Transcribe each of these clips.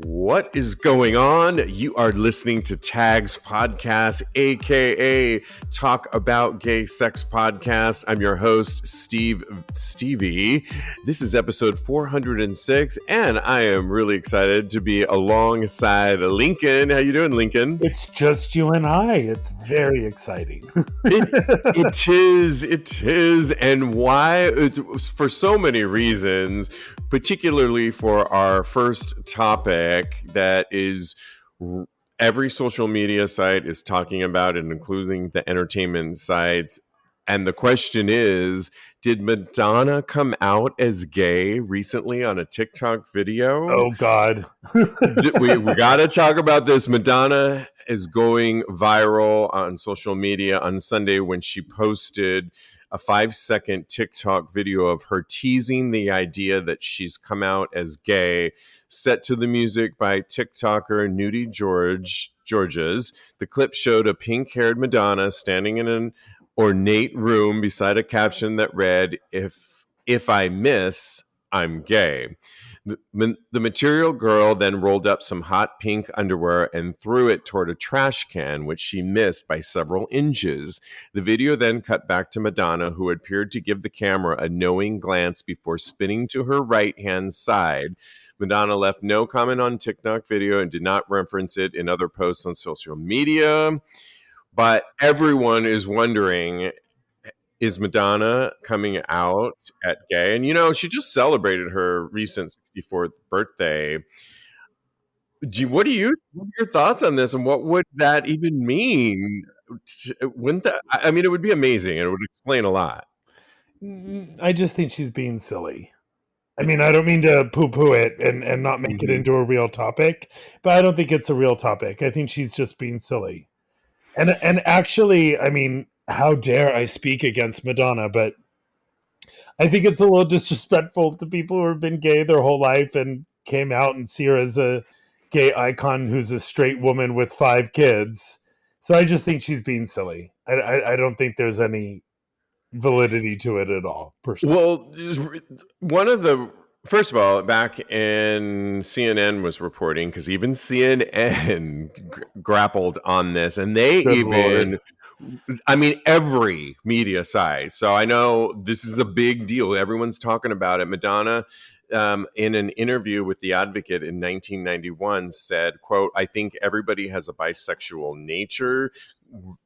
What is going on? You are listening to TAGSPodcast, aka Talk About Gay Sex Podcast. I'm your host, Stevie. This is episode 406, and I am really excited to be alongside Lincoln. How you doing, Lincoln? It's just you and I. It's very exciting. It is, and why? It's for so many reasons, particularly for our first topic that is every social media site is talking about it, including the entertainment sites. And the question is, did Madonna come out as gay recently on a TikTok video? Oh, God. we got to talk about this. Madonna is going viral on social media on Sunday when she posted a 5-second TikTok video of her teasing the idea that she's come out as gay, set to the music by TikToker Nudie Georges. The clip showed a pink-haired Madonna standing in an ornate room beside a caption that read, "If I miss, I'm gay." The material girl then rolled up some hot pink underwear and threw it toward a trash can, which she missed by several inches. The video then cut back to Madonna, who appeared to give the camera a knowing glance before spinning to her right-hand side. Madonna left no comment on TikTok video and did not reference it in other posts on social media. But everyone is wondering, is Madonna coming out at gay? And, she just celebrated her recent 64th birthday. What are your thoughts on this? And what would that even mean? Wouldn't that, it would be amazing and it would explain a lot. I just think she's being silly. I don't mean to poo-poo it and not make it into a real topic, but I don't think it's a real topic. I think she's just being silly. And actually, how dare I speak against Madonna, but I think it's a little disrespectful to people who have been gay their whole life and came out and see her as a gay icon who's a straight woman with 5 kids. So I just think she's being silly. I don't think there's any validity to it at all, personally. Well, first of all, back in CNN was reporting, because even CNN grappled on this, and they every media site. So I know this is a big deal. Everyone's talking about it. Madonna, in an interview with The Advocate in 1991, said, quote, "I think everybody has a bisexual nature."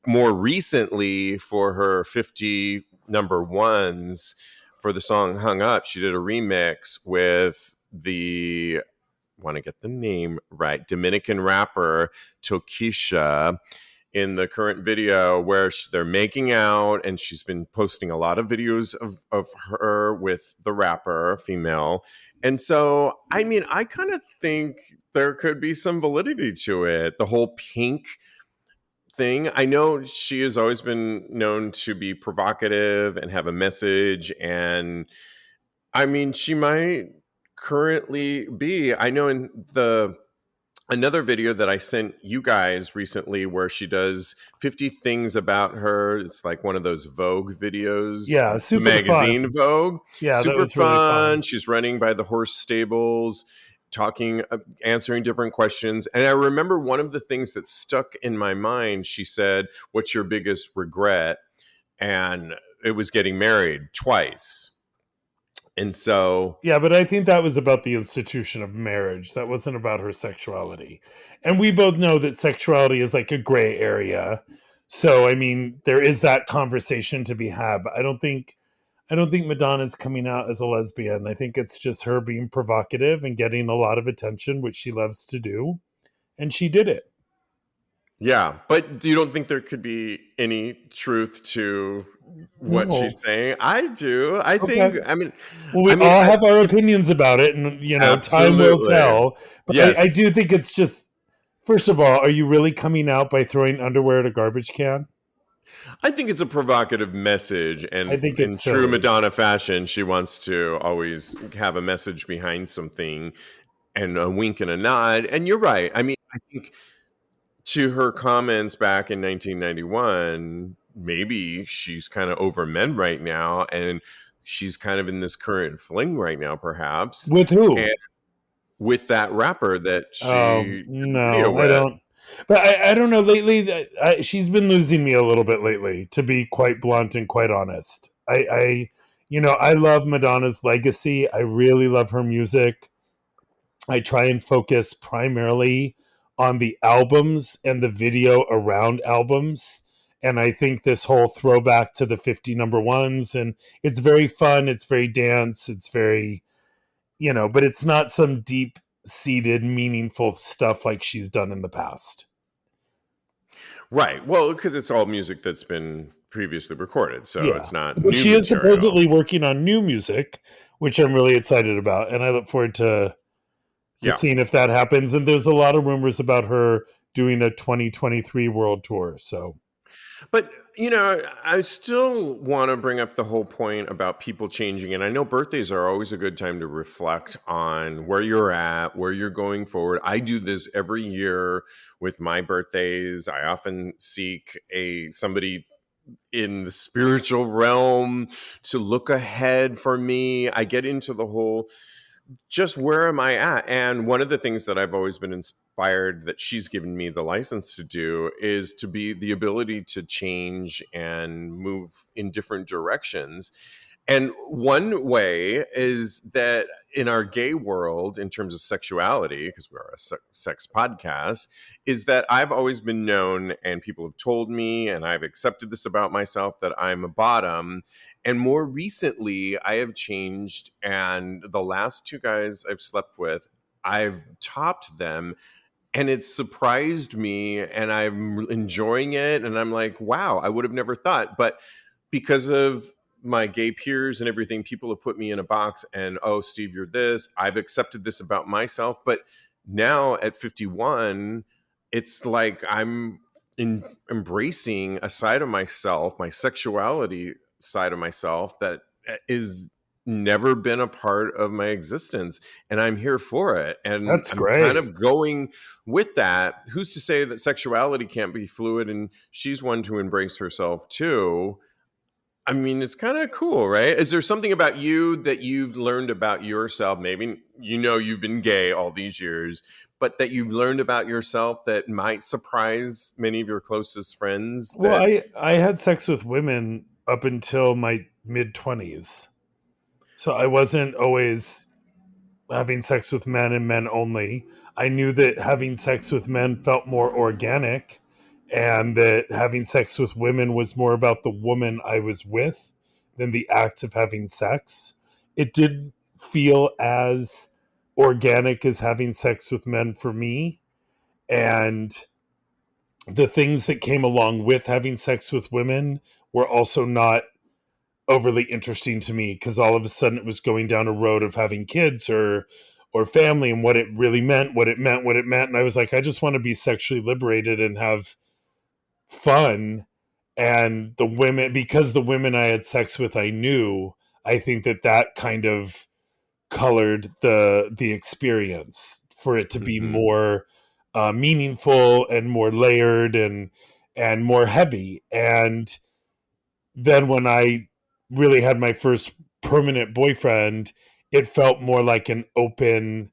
More recently, for her 50 number ones for the song Hung Up, she did a remix with I want to get the name right, Dominican rapper Tokisha, in the current video where they're making out, and she's been posting a lot of videos of her with the rapper, female. And so, I kind of think there could be some validity to it. The whole pink thing. I know she has always been known to be provocative and have a message, and she might currently be. I know in another video that I sent you guys recently where she does 50 things about her. It's like one of those Vogue videos. Yeah, super magazine fun. Vogue. Yeah, super that was fun. Really fun. She's running by the horse stables, talking, answering different questions. And I remember one of the things that stuck in my mind, she said, "What's your biggest regret?" And it was getting married twice. And so... Yeah, but I think that was about the institution of marriage. That wasn't about her sexuality. And we both know that sexuality is like a gray area. So, there is that conversation to be had. But I don't think Madonna's coming out as a lesbian. I think it's just her being provocative and getting a lot of attention, which she loves to do. And she did it. Yeah, but you don't think there could be any truth to what she's saying? I do. I think, we all have our opinions about it, and, time will tell. But yes. I do think it's just, first of all, are you really coming out by throwing underwear at a garbage can? I think it's a provocative message, and I think in true Madonna fashion, she wants to always have a message behind something, and a wink and a nod. And you're right. I think to her comments back in 1991, maybe she's kind of over men right now, and she's kind of in this current fling right now, perhaps. With who? with that rapper that Oh she did the video no, I with. don't. But I don't know. Lately, she's been losing me a little bit lately. To be quite blunt and quite honest, I love Madonna's legacy. I really love her music. I try and focus primarily on the albums and the video around albums. And I think this whole throwback to the 50 number ones, and it's very fun, it's very dance, it's very, but it's not some deep seated, meaningful stuff like she's done in the past. Right. Well, because it's all music that's been previously recorded, so Yeah. it's not But new she is material. supposedly working on new music, which I'm really excited about. And I look forward to Yeah. seeing if that happens. And there's a lot of rumors about her doing a 2023 world tour. So But I still want to bring up the whole point about people changing. And I know birthdays are always a good time to reflect on where you're at, where you're going forward. I do this every year with my birthdays. I often seek somebody in the spiritual realm to look ahead for me. I get into the whole just where am I at? And one of the things that I've always been inspired that she's given me the license to do is to be the ability to change and move in different directions. And one way is that in our gay world, in terms of sexuality, because we're a sex podcast, is that I've always been known, and people have told me, and I've accepted this about myself, that I'm a bottom. And more recently, I have changed, and the last two guys I've slept with, I've topped them, and it's surprised me, and I'm enjoying it, and I'm like, wow, I would have never thought. But because of my gay peers and everything, people have put me in a box, and oh, Steve, you're this. I've accepted this about myself. But now at 51, it's like I'm embracing a side of myself, my sexuality side of myself, that is never been a part of my existence, and I'm here for it, and that's I'm kind great. of going with that. Who's to say that sexuality can't be fluid, and she's one to embrace herself too. I mean, it's kind of cool, right? Is there something about you that you've learned about yourself? Maybe you've been gay all these years, but that you've learned about yourself that might surprise many of your closest friends Well, that I had sex with women up until my mid 20s. So I wasn't always having sex with men and men only. I knew that having sex with men felt more organic and that having sex with women was more about the woman I was with than the act of having sex. It didn't feel as organic as having sex with men for me. And the things that came along with having sex with women were also not overly interesting to me because all of a sudden it was going down a road of having kids or family and what it really meant, what it meant. And I was like, I just want to be sexually liberated and have fun. And the women, because the women I had sex with, I knew, I think that kind of colored the experience for it to be Mhm. more meaningful and more layered and more heavy. And then when I really had my first permanent boyfriend, it felt more like an open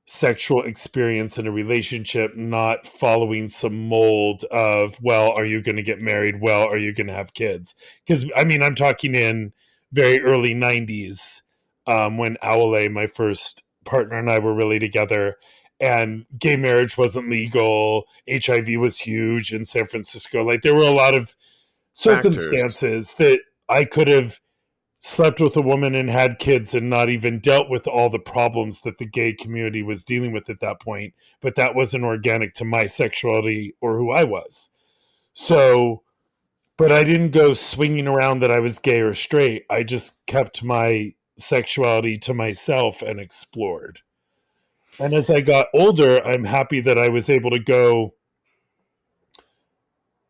sexual experience in a relationship, not following some mold of, well, are you going to get married? Well, are you going to have kids? Because, I mean, I'm talking in very early 90s when Owle, my first partner, and I were really together. And gay marriage wasn't legal. HIV was huge in San Francisco. Like, there were a lot of Factors. circumstances that I could have slept with a woman and had kids and not even dealt with all the problems that the gay community was dealing with at that point. But that wasn't organic to my sexuality or who I was. So, but I didn't go swinging around that I was gay or straight. I just kept my sexuality to myself and explored. And as I got older, I'm happy that I was able to go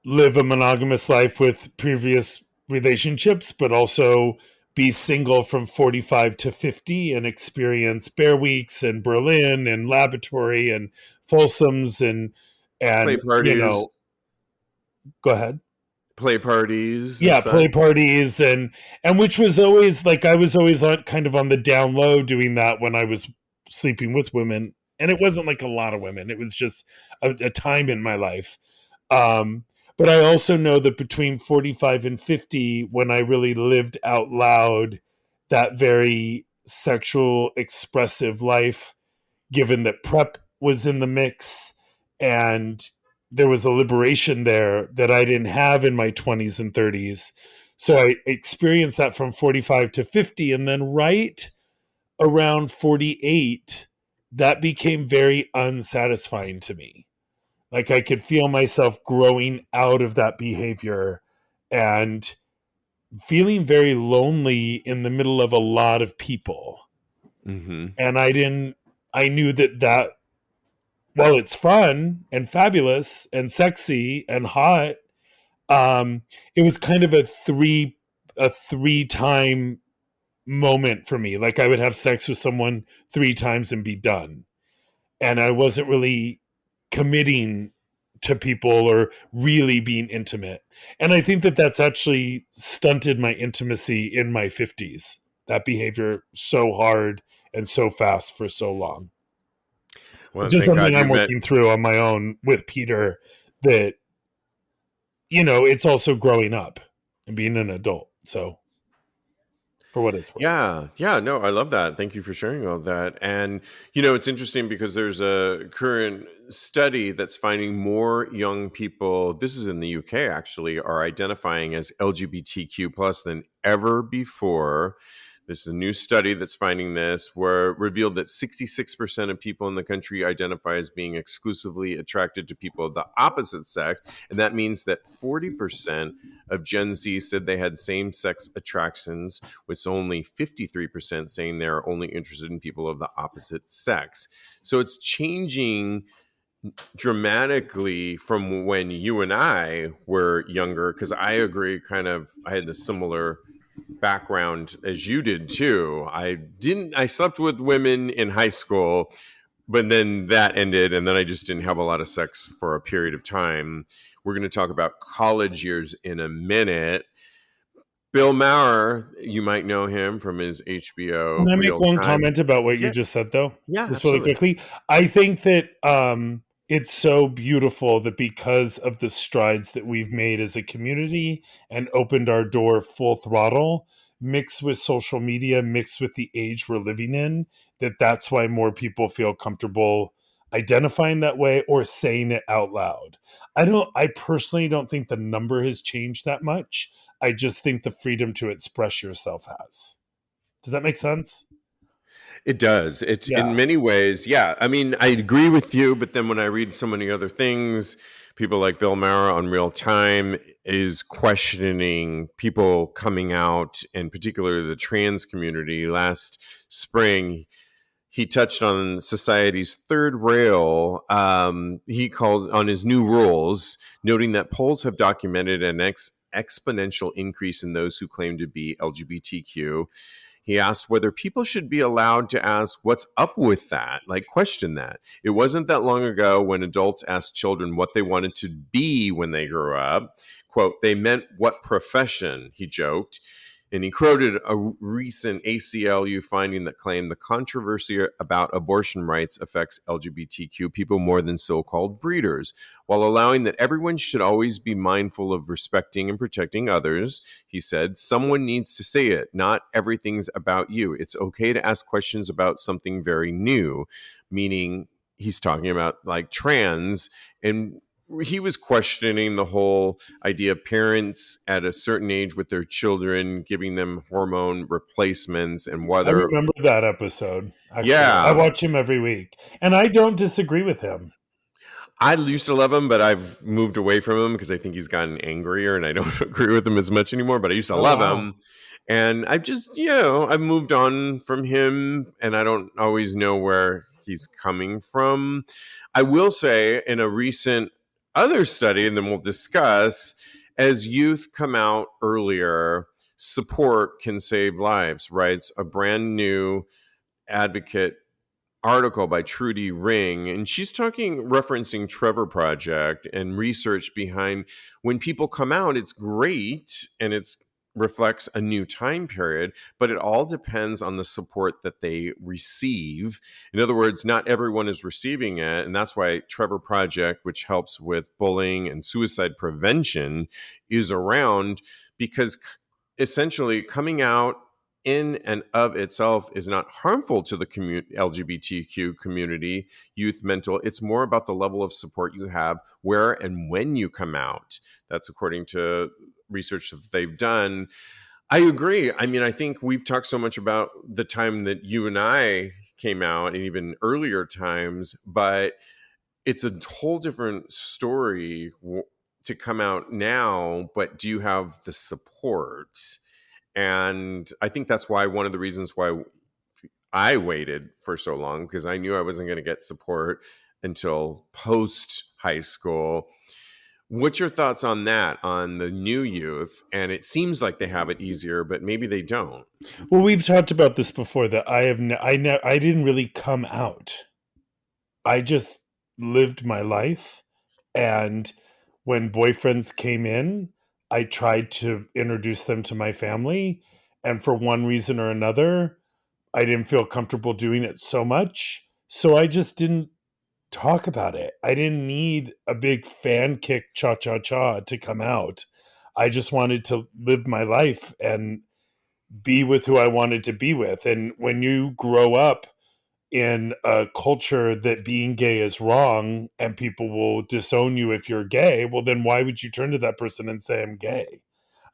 live a monogamous life with previous relationships, but also be single from 45 to 50 and experience Bear Weeks and Berlin and Laboratory and Folsoms Play and parties, go ahead. play parties and Yeah, such. play parties and which was always like I was always on kind of on the down low doing that when I was sleeping with women, and it wasn't like a lot of women. It was just a time in my life. Um, but I also know that between 45 and 50, when I really lived out loud that very sexual, expressive life, given that prep was in the mix and there was a liberation there that I didn't have in my 20s and 30s. So I experienced that from 45 to 50. And then right around 48, that became very unsatisfying to me. Like I could feel myself growing out of that behavior and feeling very lonely in the middle of a lot of people. Mm-hmm. And I knew that while it's fun and fabulous and sexy and hot, um, it was kind of a three time moment for me. Like I would have sex with someone three times and be done. And I wasn't really committing to people or really being intimate. And I think that that's actually stunted my intimacy in my 50s. That behavior so hard and so fast for so long. Well, Which is thank something God you I'm met. working through on my own with Peter, that it's also growing up and being an adult. So for what it's worth. Yeah, yeah, no, I love that. Thank you for sharing all that. And, it's interesting because there's a current study that's finding more young people, this is in the UK actually, are identifying as LGBTQ plus than ever before. This is a new study that's finding this, where it revealed that 66% of people in the country identify as being exclusively attracted to people of the opposite sex. And that means that 40% of Gen Z said they had same sex attractions, with only 53% saying they're only interested in people of the opposite sex. So it's changing dramatically from when you and I were younger, because I agree, I had the similar background as you did too. I slept with women in high school, but then that ended, and then I just didn't have a lot of sex for a period of time. We're going to talk about college years in a minute. Bill Maher, you might know him from his Can HBO I make Real one Time. comment about what you Yeah, just said, though? yeah, Just really absolutely. quickly. I think that it's so beautiful that because of the strides that we've made as a community and opened our door full throttle, mixed with social media, mixed with the age we're living in, that's why more people feel comfortable identifying that way or saying it out loud. I personally don't think the number has changed that much. I just think the freedom to express yourself has. Does that make sense? It does. It's in Yeah. many ways, yeah. I mean, I agree with you, but then when I read so many other things, people like Bill Maher on Real Time is questioning people coming out, and particularly the trans community. Last spring, he touched on society's third rail. He called on his new rules, noting that polls have documented an exponential increase in those who claim to be LGBTQ. He asked whether people should be allowed to ask what's up with that, like question that. It wasn't that long ago when adults asked children what they wanted to be when they grew up. Quote, they meant what profession, he joked. And he quoted a recent ACLU finding that claimed the controversy about abortion rights affects LGBTQ people more than so called breeders, while allowing that everyone should always be mindful of respecting and protecting others. He said, someone needs to say it. Not everything's about you. It's okay to ask questions about something very new, meaning he's talking about like trans. And he was questioning the whole idea of parents at a certain age with their children giving them hormone replacements and I whether, remember that episode, actually. I yeah, watch him every week. And I don't disagree with him. I used to love him, but I've moved away from him because I think he's gotten angrier and I don't agree with him as much anymore. But I used to Oh, love wow. him. And I've just, I've moved on from him and I don't always know where he's coming from. I will say in a recent other study, and then we'll discuss, as youth come out earlier, support can save lives, writes a brand new advocate article by Trudy Ring, and she's referencing Trevor Project and research behind when people come out. It's great and it's reflects a new time period, but it all depends on the support that they receive. In other words, not everyone is receiving it. And that's why Trevor Project, which helps with bullying and suicide prevention, is around, because essentially coming out in and of itself is not harmful to the LGBTQ community, youth, mental. It's more about the level of support you have where and when you come out. That's according to research that they've done. I agree. I mean, I think we've talked so much about the time that you and I came out and even earlier times, but it's a whole different story to come out now. But do you have the support? And I think that's why one of the reasons why I waited for so long, because I knew I wasn't going to get support until post high school. What's your thoughts on that, on the new youth? And it seems like they have it easier, but maybe they don't. Well, we've talked about this before, that I didn't really come out. I just lived my life, and when boyfriends came in, I tried to introduce them to my family, and for one reason or another, I didn't feel comfortable doing it so much, so I just didn't talk about it. I didn't need a big fan kick cha-cha-cha to come out. I just wanted to live my life and be with who I wanted to be with. And when you grow up in a culture that being gay is wrong and people will disown you if you're gay, well, then why would you turn to that person and say, I'm gay?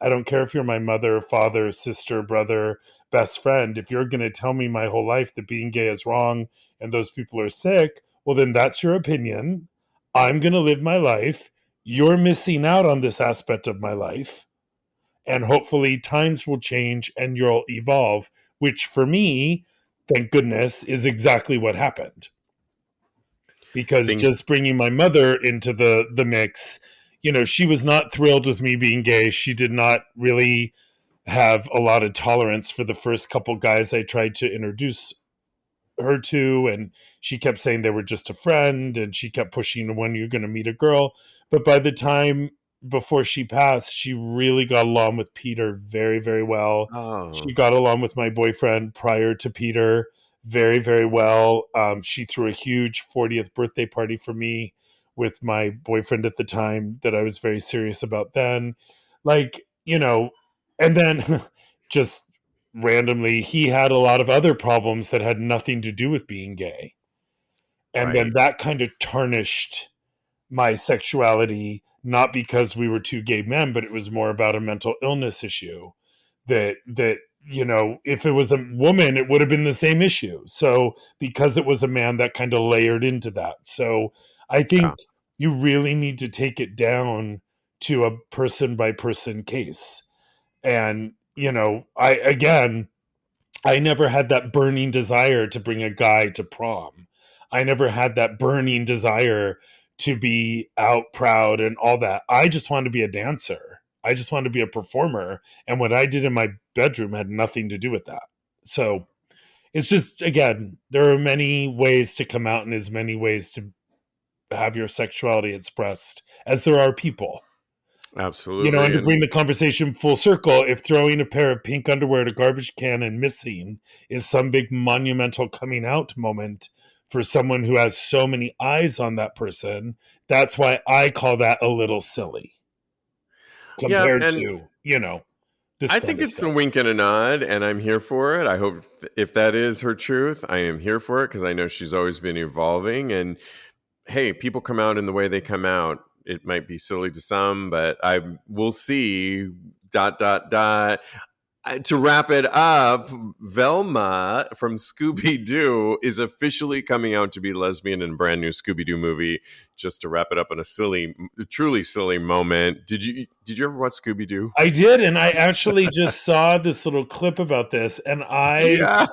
I don't care if you're my mother, father, sister, brother, best friend. If you're going to tell me my whole life that being gay is wrong and those people are sick, well, then that's your opinion. I'm going to live my life. You're missing out on this aspect of my life. And hopefully times will change and you'll evolve, which for me, thank goodness, is exactly what happened. Because Things, just bringing my mother into the mix, she was not thrilled with me being gay. She did not really have a lot of tolerance for the first couple guys I tried to introduce her to, and she kept saying they were just a friend, and she kept pushing, when you're going to meet a girl. But by the time before she passed, she really got along with Peter very, very well. She oh, got along with my boyfriend prior to Peter very, very well. She threw a huge 40th birthday party for me with my boyfriend at the time that I was very serious about then. Like, and then just randomly, he had a lot of other problems that had nothing to do with being gay. And then right. that kind of tarnished my sexuality, not because we were two gay men, but it was more about a mental illness issue that if it was a woman, it would have been the same issue. So because it was a man, that kind of layered into that. So I Yeah. think you really need to take it down to a person by person case. And I never had that burning desire to bring a guy to prom. I never had that burning desire to be out proud and all that. I just wanted to be a dancer. I just wanted to be a performer. And what I did in my bedroom had nothing to do with that. So it's just, again, there are many ways to come out and as many ways to have your sexuality expressed as there are people. And Absolutely. to And bring the conversation full circle, if throwing a pair of pink underwear at a garbage can and missing is some big monumental coming out moment for someone who has so many eyes on that person, that's why I call that a little silly yeah, compared and to, this I kind think of it's a stuff. wink and a nod, and I'm here for it. I hope, if that is her truth, I am here for it, because I know she's always been evolving. And hey, people come out in the way they come out. It might be silly to some, but I will see. Dot dot dot. To wrap it up, Velma from Scooby Doo is officially coming out to be lesbian in a brand new Scooby Doo movie. Just to wrap it up on a silly, truly silly moment. Did you ever watch Scooby Doo? I did, and I actually just saw this little clip about this, and I Yeah.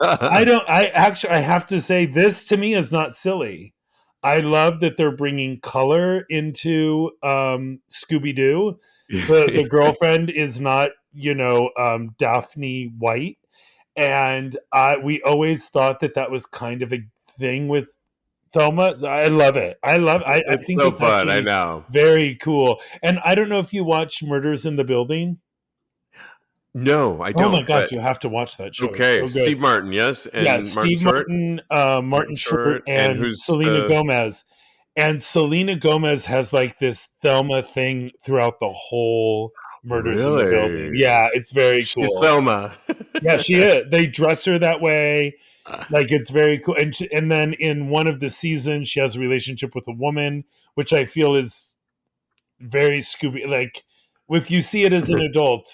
don't. I have to say, this to me is not silly. I love that they're bringing color into Scooby Doo. The girlfriend is not, Daphne White, and we always thought that was kind of a thing with Thelma. I love it. I It's think so it's fun. I actually know. very cool. And I don't know if you watch Murders in the Building. No, I Oh my don't. god, But you have to watch that show. It's okay, so good. Steve Martin, yes, Yeah, and Martin Steve Short, Martin, Martin Martin Short, Short, and and who's Selena the Gomez. And Selena Gomez has like this Thelma thing throughout the whole Murders in the Building. really? Yeah, it's very She's cool. Thelma. Yeah, she is. They dress her that way. Like it's very cool. And then in one of the seasons, she has a relationship with a woman, which I feel is very Scooby. Like if you see it as an adult,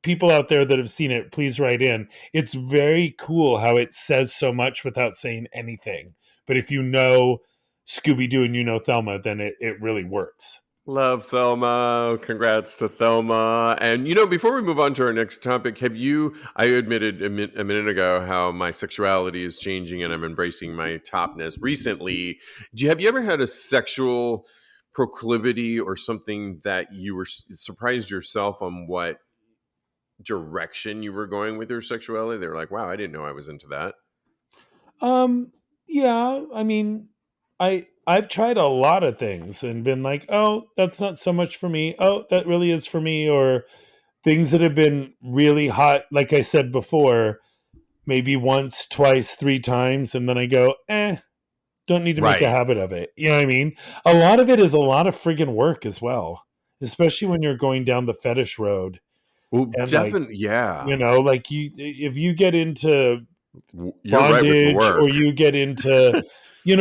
people out there that have seen it, please write in. It's very cool how it says so much without saying anything. But if you know Scooby Doo and you know Thelma, then it really works. Love Thelma. Congrats to Thelma. And before we move on to our next topic, I admitted a minute ago how my sexuality is changing and I'm embracing my topness recently. Have you ever had a sexual proclivity or something that you were surprised yourself on what direction you were going with your sexuality? They're like, wow, I didn't know I was into that. Um, yeah, I mean, I've tried a lot of things and been like, "Oh, that's not so much for me. Oh, that really is for me." Or things that have been really hot, like I said before, maybe once, twice, three times, and then I go, don't need to make a Right. habit of it. You know what I mean? A lot of it is a lot of friggin' work as well, especially when you're going down the fetish road Well, and like, definitely. Yeah. like if you get into You're right with the bondage or work. you get into,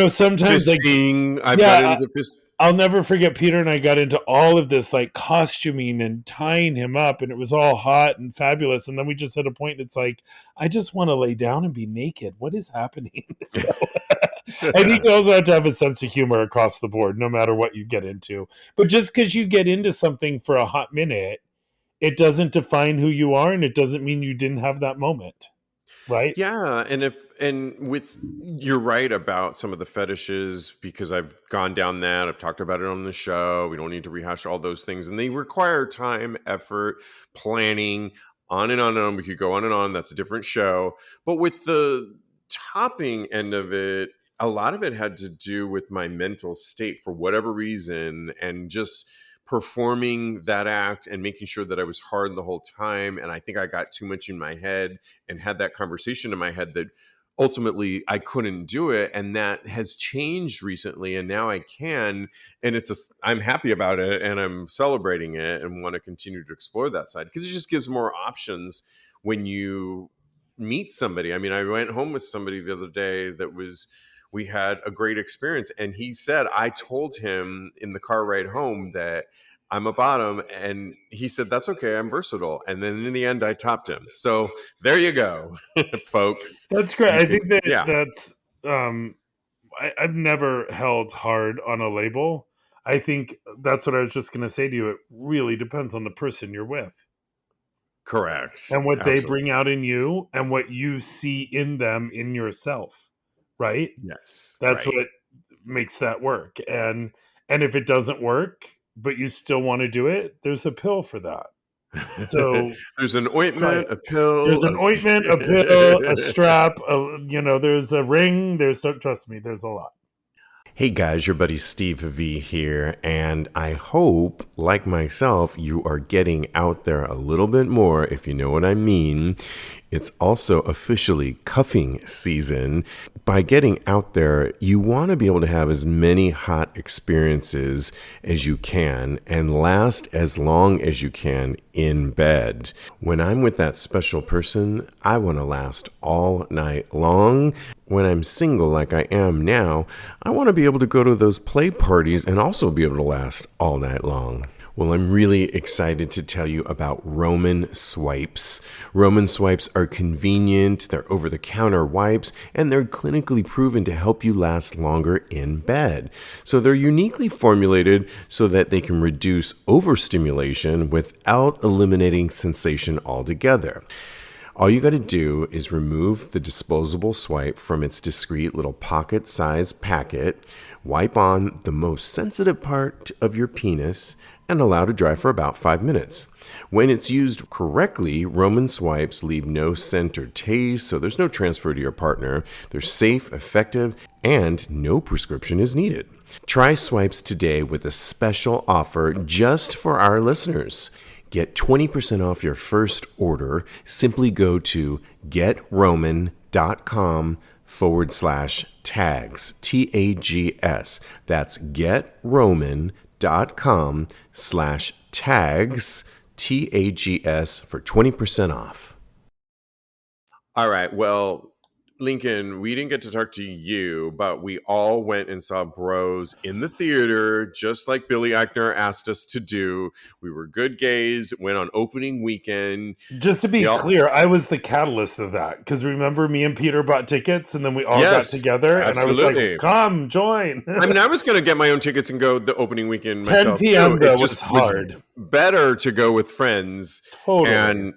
sometimes like, Fisting. I've got yeah, into fist. I'll never forget Peter and I got into all of this like costuming and tying him up, and it was all hot and fabulous. And then we just hit a point, it's like, I just want to lay down and be naked. What is happening? So I think you also have to have a sense of humor across the board, no matter what you get into. But just because you get into something for a hot minute, it doesn't define who you are, and it doesn't mean you didn't have that moment, right? Yeah, you're right about some of the fetishes because I've gone down that. I've talked about it on the show. We don't need to rehash all those things, and they require time, effort, planning, on and on and on. We could go on and on. That's a different show. But with the topping end of it, a lot of it had to do with my mental state for whatever reason, and just performing that act and making sure that I was hard the whole time. And I think I got too much in my head and had that conversation in my head that ultimately I couldn't do it, and that has changed recently, and now I can. And I'm happy about it, and I'm celebrating it and want to continue to explore that side because it just gives more options when you meet somebody. I mean, I went home with somebody the other day we had a great experience, and he said, I told him in the car ride home that I'm a bottom, and he said, that's okay, I'm versatile. And then in the end I topped him. So there you go. Folks, That's great. you I can, think that yeah. that's I've never held hard on a label. I think that's what I was just going to say to you. It really depends on the person you're with Correct. and what they Absolutely. bring out in you and what you see in them in yourself, right? Yes. That's Right. what makes that work. And if it doesn't work, but you still want to do it, there's a pill for that. So There's an try it. ointment, a There's pill, an ointment, a pill, a strap, there's a ring, trust me, there's a lot. Hey guys, your buddy Steve V here, and I hope, like myself, you are getting out there a little bit more, if you know what I mean. It's also officially cuffing season. By getting out there, you want to be able to have as many hot experiences as you can and last as long as you can in bed. When I'm with that special person, I want to last all night long. When I'm single like I am now, I want to be able to go to those play parties and also be able to last all night long. Well, I'm really excited to tell you about Roman swipes. Roman swipes are convenient, they're over-the-counter wipes, and they're clinically proven to help you last longer in bed. So they're uniquely formulated so that they can reduce overstimulation without eliminating sensation altogether. All you got to do is remove the disposable swipe from its discreet little pocket-sized packet, wipe on the most sensitive part of your penis, and allow to dry for about 5 minutes. When it's used correctly, Roman swipes leave no scent or taste, so there's no transfer to your partner. They're safe, effective, and no prescription is needed. Try swipes today with a special offer just for our listeners. Get 20% off your first order. Simply go to getroman.com/tags. TAGS. That's getroman.com/tags. TAGS for 20% off. All right. Well, Lincoln, we didn't get to talk to you, but we all went and saw Bros in the theater, just like Billy Eichner asked us to do. We were good gays, went on opening weekend. Just to be clear, I was the catalyst of that, because remember, me and Peter bought tickets, and then we all got Yes, together, and I was like, absolutely. "Come join!" I mean, I was going to get my own tickets and go the opening weekend 10 myself p.m. too. It though just was was hard. better to go with friends, Totally. and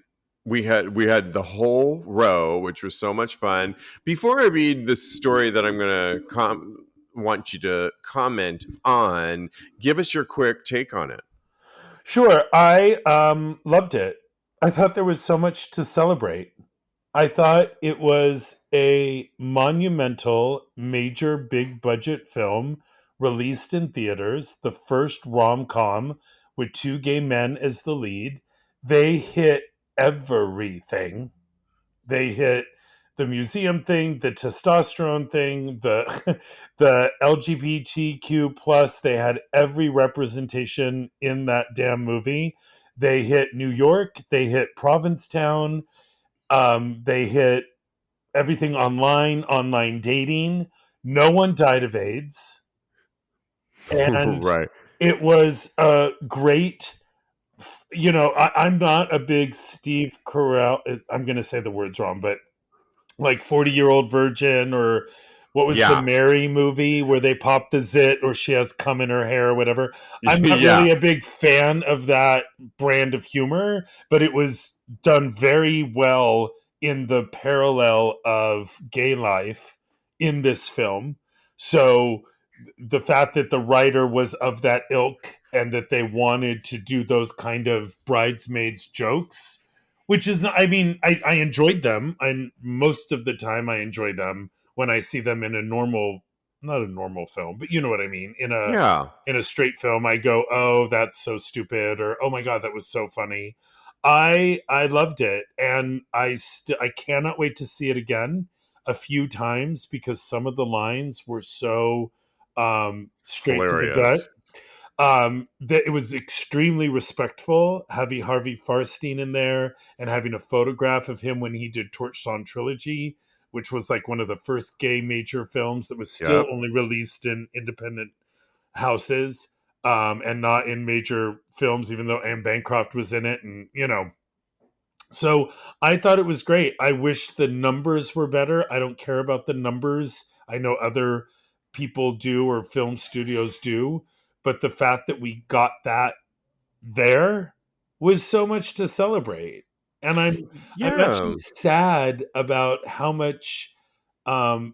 we had the whole row, which was so much fun. Before I read the story that I'm going to want you to comment on, give us your quick take on it. Sure, I loved it. I thought there was so much to celebrate. I thought it was a monumental, major, big budget film released in theaters, the first rom com with two gay men as the lead. They hit everything. They hit the museum thing, the testosterone thing, the the LGBTQ plus. They had every representation in that damn movie. They hit New York. They hit Provincetown. They hit everything online dating. No one died of AIDS, and Right. it was a great. I'm not a big Steve Carell. I'm going to say the words wrong, but like 40-Year-Old Virgin, or what was the Yeah. Mary movie where they pop the zit or she has cum in her hair or whatever. I'm not Yeah. really a big fan of that brand of humor, but it was done very well in the parallel of gay life in this film. So the fact that the writer was of that ilk and that they wanted to do those kind of bridesmaids jokes, which is not, I mean, I enjoyed them, and most of the time I enjoy them when I see them in a normal, not a normal film, but you know what I mean, Yeah. in a straight film. I go, oh, that's so stupid, or oh my god, that was so funny. I loved it, and I cannot wait to see it again a few times, because some of the lines were so straight to the gut. Hilarious. That it was extremely respectful having Harvey Farstein in there and having a photograph of him when he did Torchstone Trilogy, which was like one of the first gay major films that was still Yep. only released in independent houses, and not in major films, even though Anne Bancroft was in it. And, so I thought it was great. I wish the numbers were better. I don't care about the numbers. I know other people do, or film studios do, but the fact that we got that there was so much to celebrate. And I'm Yeah. actually sad about how much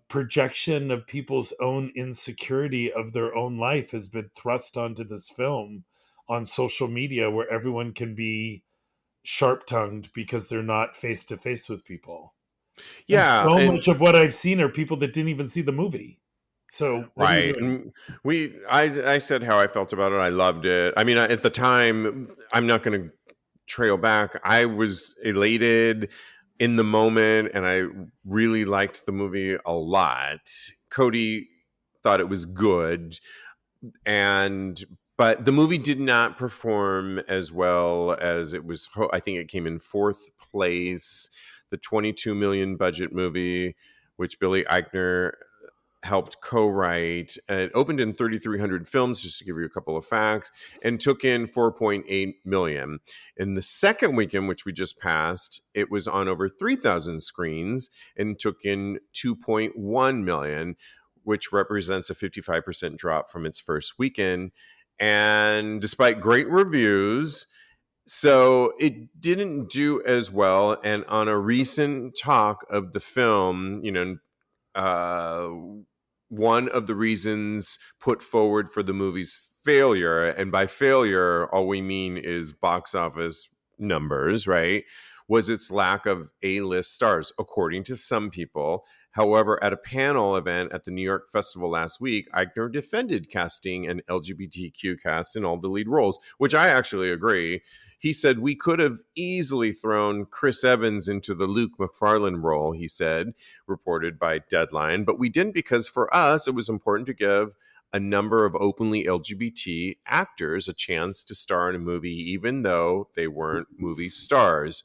projection of people's own insecurity of their own life has been thrust onto this film on social media, where everyone can be sharp tongued because they're not face to face with people. And Yeah. so And much of what I've seen are people that didn't even see the movie. So what are you right. doing? And I said how I felt about it. I loved it. I mean, at the time, I'm not going to trail back. I was elated in the moment, and I really liked the movie a lot. Cody thought it was good, and but the movie did not perform as well as it was. I think it came in fourth place. The 22 million budget movie, which Billy Eichner helped co-write. It opened in 3,300 films, just to give you a couple of facts, and took in 4.8 million. In the second weekend, which we just passed, it was on over 3,000 screens and took in 2.1 million, which represents a 55% drop from its first weekend. And despite great reviews, so it didn't do as well. And on a recent talk of the film, uh, one of the reasons put forward for the movie's failure, and by failure, all we mean is box office numbers, right? Was its lack of A-list stars, according to some people. However, at a panel event at the New York Festival last week, Eichner defended casting an LGBTQ cast in all the lead roles, which I actually agree. He said, "We could have easily thrown Chris Evans into the Luke McFarlane role," he said, reported by Deadline, "but we didn't because for us, it was important to give a number of openly LGBT actors a chance to star in a movie, even though they weren't movie stars."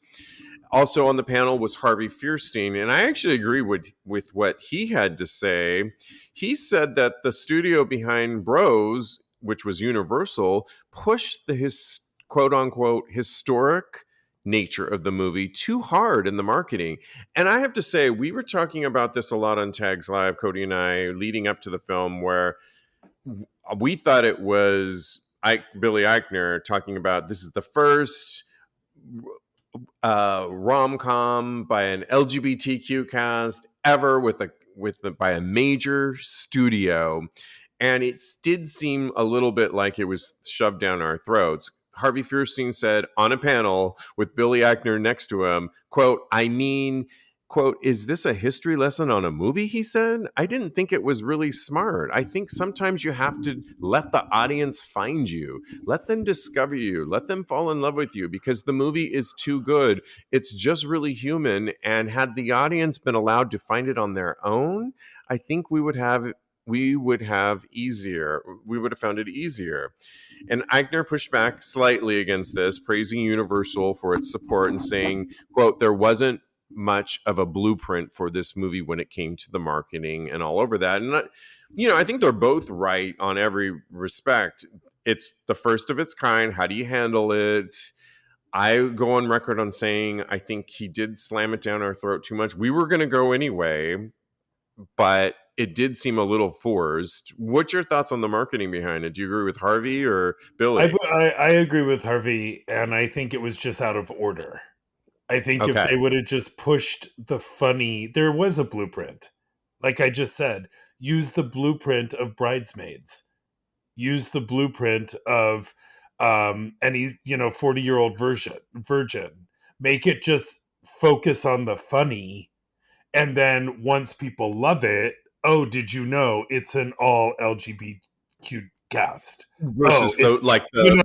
Also on the panel was Harvey Fierstein, and I actually agree with what he had to say. He said that the studio behind Bros, which was Universal, pushed the quote unquote historic nature of the movie too hard in the marketing. And I have to say, we were talking about this a lot on Tags Live, Cody and I, leading up to the film, where we thought it was Billy Eichner talking about this is the first rom-com by an LGBTQ cast ever by a major studio, and it did seem a little bit like it was shoved down our throats. Harvey Fierstein said on a panel with Billy Eichner next to him, quote, "I mean, quote, is this a history lesson on a movie?" He said, "I didn't think it was really smart. I think sometimes you have to let the audience find you, let them discover you, let them fall in love with you, because the movie is too good. It's just really human. And had the audience been allowed to find it on their own, I think we would have found it easier." And Eichner pushed back slightly against this, praising Universal for its support and saying, quote, "There wasn't much of a blueprint for this movie when it came to the marketing and all over that." And I think they're both right on every respect. It's the first of its kind. How do you handle it? I go on record on saying I think he did slam it down our throat too much. We were going to go anyway, but it did seem a little forced. What's your thoughts on the marketing behind it? Do you agree with Harvey or Billy? I agree with Harvey, and I think it was just out of order. I think if Okay. they would have just pushed the funny, there was a blueprint. Like I just said, use the blueprint of Bridesmaids. Use the blueprint of any 40-year-old virgin. Make it just focus on the funny, and then once people love it, oh, did you know it's an all LGBTQ cast? Oh, Versus it's the like,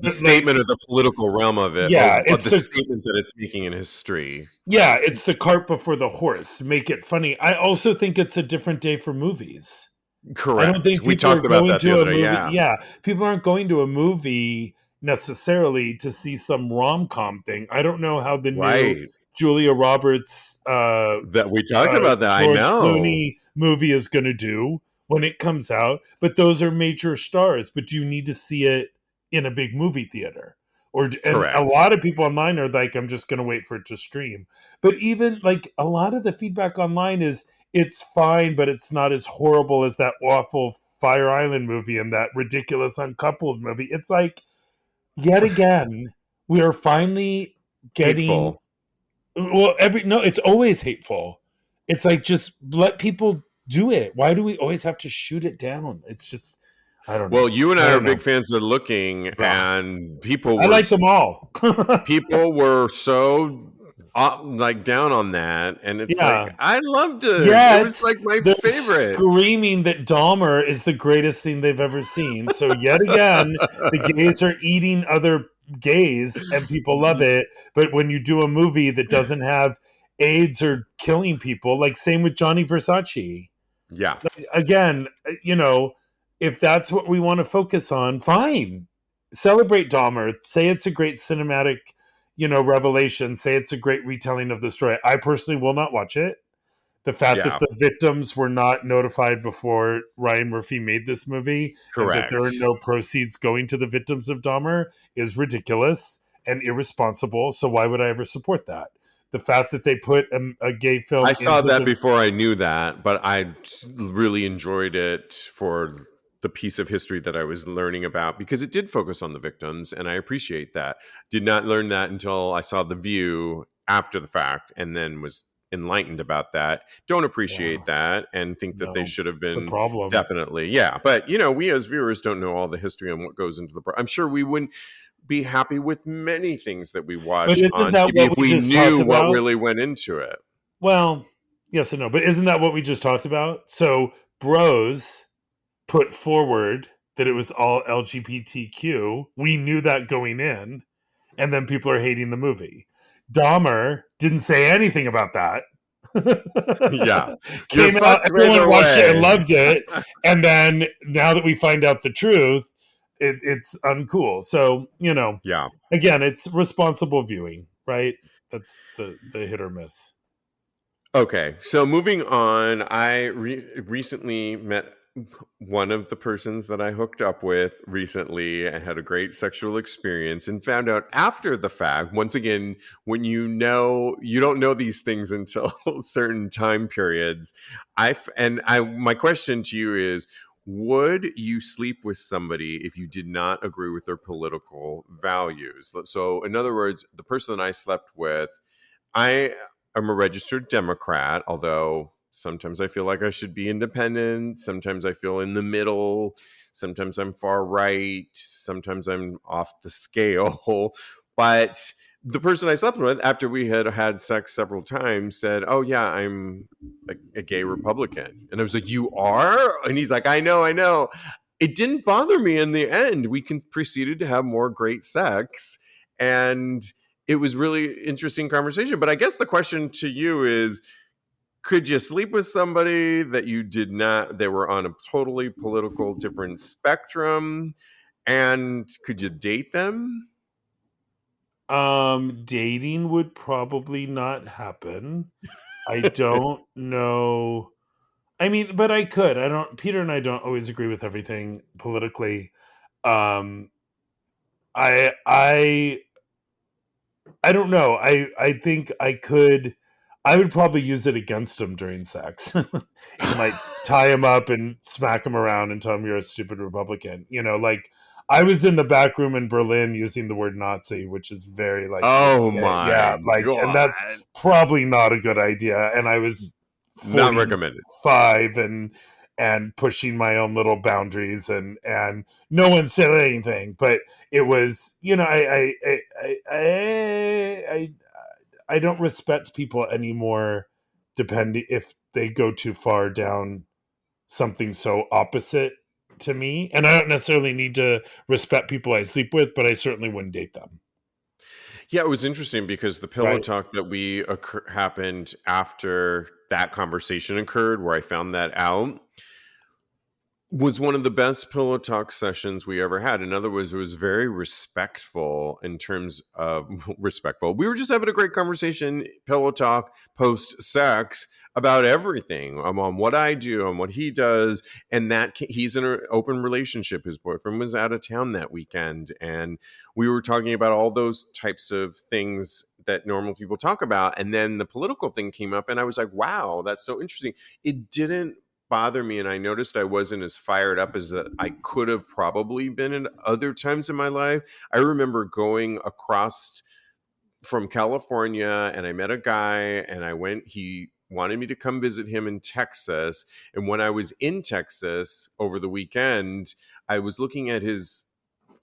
statement of the political realm of it, yeah, of the statement that it's making in history. it's the cart before the horse. Make it funny. I also think it's a different day for movies. I don't Correct. think We people are talked about going that the to a other day. movie. Yeah. Yeah, people aren't going to a movie necessarily to see some rom-com thing. I don't know how the new Right. Julia Roberts That we talked about that. I George know. Clooney movie is going to do when it comes out. But those are major stars. But do you need to see it in a big movie theater? And a Correct. lot of people online are like, I'm just going to wait for it to stream. But even like a lot of the feedback online is it's fine, but it's not as horrible as that awful Fire Island movie and that ridiculous Uncoupled movie. It's like, yet again, we are finally getting Hateful. well, it's always hateful. It's like just let people do it. Why do we always have to shoot it down? It's just I don't Well, know. you and I I are don't know. big fans of Looking, Ugh. and people I were like them all. people were so like down on that, and it's like Yeah. I loved it. It was Yet like my they're favorite. screaming that Dahmer is the greatest thing they've ever seen. So yet again, the gays are eating other gays and people love it. But when you do a movie that doesn't have AIDS or killing people, like same with Johnny Versace. Yeah. Again, if that's what we want to focus on, fine. Celebrate Dahmer. Say it's a great cinematic, revelation. Say it's a great retelling of the story. I personally will not watch it. The fact that Yeah. the victims were not notified before Ryan Murphy made this movie and that there are Correct. no proceeds going to the victims of Dahmer is ridiculous and irresponsible. So why would I ever support that? The fact that they put a gay I film saw into that the before I knew that, but I really enjoyed it for the piece of history that I was learning about because it did focus on the victims, and I appreciate that. Did not learn that until I saw The View after the fact, and then was enlightened about that. Don't appreciate yeah, that, and think that they no, should have it's a been problem. definitely, yeah. But we as viewers don't know all the history and what goes into the. I'm sure we wouldn't be happy with many things that we But watch isn't on that TV what if we we just talked knew what about? really went into it. Well, Yes and no. But isn't that what we just talked about? So bros put forward that it was all LGBTQ. We knew that going in, and then people are hating the movie. Dahmer didn't say anything about that. Yeah. You're Came out, fucked everyone either watched it and way. loved it, and then now that we find out the truth, it's uncool. So Yeah. again, it's responsible viewing, right? That's the hit or miss. Okay, so moving on, I recently met one of the persons that I hooked up with recently and had a great sexual experience and found out after the fact, once again, when you don't know these things until certain time periods. My question to you is, would you sleep with somebody if you did not agree with their political values? So, in other words, the person that I slept with, I am a registered Democrat, although sometimes I feel like I should be independent. Sometimes I feel in the middle. Sometimes I'm far right. Sometimes I'm off the scale. But the person I slept with, after we had had sex several times, said, "Oh, yeah, I'm a gay Republican." And I was like, "You are?" And he's like, "I know, I know." It didn't bother me in the end. We proceeded to have more great sex. And it was really interesting conversation. But I guess the question to you is, could you sleep with somebody that you did not, they were on a totally political different spectrum? And could you date them? Dating would probably not happen. I don't know. I mean, but I could. I don't. Peter and I don't always agree with everything politically. Um, I I don't know. I think I could. I would probably use it against him during sex, and like tie him up and smack him around and tell him you're a stupid Republican. Like I was in the back room in Berlin using the word Nazi, which is very like Oh risque. Yeah, my like, and that's God. probably not a good idea. And I was Not recommended. 45 and pushing my own little boundaries, and no one said anything, but it was, I don't respect people anymore depending if they go too far down something so opposite to me. And I don't necessarily need to respect people I sleep with, but I certainly wouldn't date them. Yeah, it was interesting because the pillow Right. talk that happened after that conversation occurred, where I found that out, was one of the best pillow talk sessions we ever had. In other words, it was very respectful in terms of respectful. We were just having a great conversation, pillow talk, post sex, about everything, on what I do, on what he does, and that he's in an open relationship. His boyfriend was out of town that weekend, and we were talking about all those types of things that normal people talk about. And then the political thing came up, and I was like, "Wow, that's so interesting." It didn't bother me, and I noticed I wasn't as fired up as that I could have probably been in other times in my life. I remember going across from California, and I met a guy, and he wanted me to come visit him in Texas. And when I was in Texas over the weekend, I was looking at his